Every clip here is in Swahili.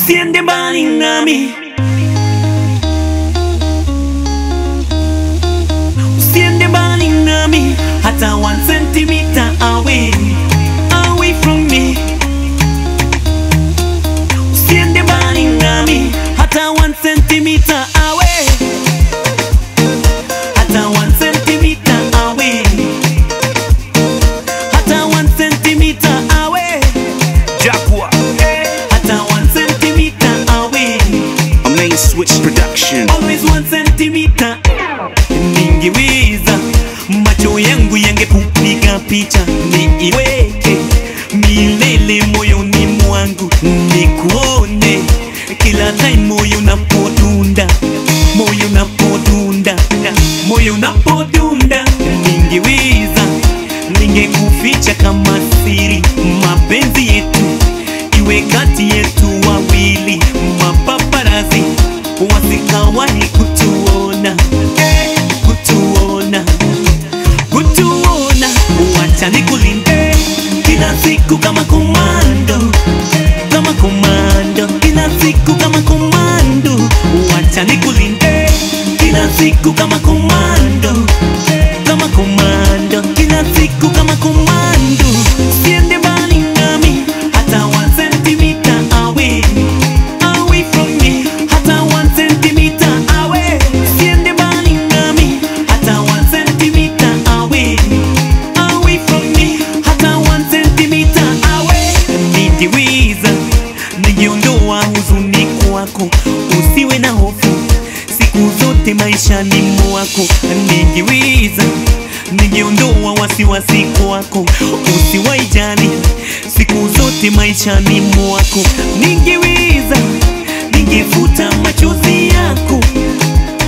usiende mbali nami, usiende mbali nami, hata 1 centimeter away, away from me. Usiende mbali nami, hata 1 centimeter away, hata 1 centimeter away, hata 1 centimeter away. Jaguar, hata 1 centimeter away. a main switch production. Always 1 centimeter. Ningeweza macho yangu yangekupiga picha, niiweke milele moyoni mwangu, nikuone kila time moyo unapodunda, moyo unapodunda, moyo unapodunda. Ningeweza ningekuficha kama siri, mapenzi yetu iwe kati yetu wawili, mapaparazi wasikawahi kutuona, kutuona, kutuona. Wacha nikulinde kila siku kama komando, kama komando, kila siku kama komando. Wacha nikulinde kila siku kama komando, kama komando, kila siku kama komando. Usiende mbali nami, hata 1 centimeter away, away from me, hata 1 centimeter away. Usiende mbali nami, hata 1 centimeter away, away from me, hata 1 centimeter away. Ningeweza ningeondoa huzuni kwako, usiwe na hofu siku zote maishani mwako. Ningeweza ningeondoa wasiwasi kwako, usiwaijali siku zote maishani mwako. Ningeweza ningefuta machozi yako,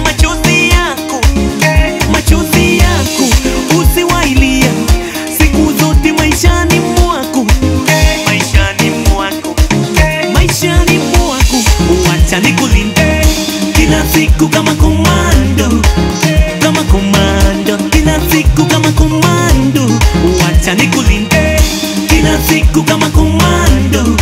machozi yako, machozi yako, usiwailia siku zote maishani mwako, maishani mwako, maishani mwako. Wacha nikulinde kila siku kama komando, kama komando, kila siku kama komando. Wacha nikulinde kila siku kama komando,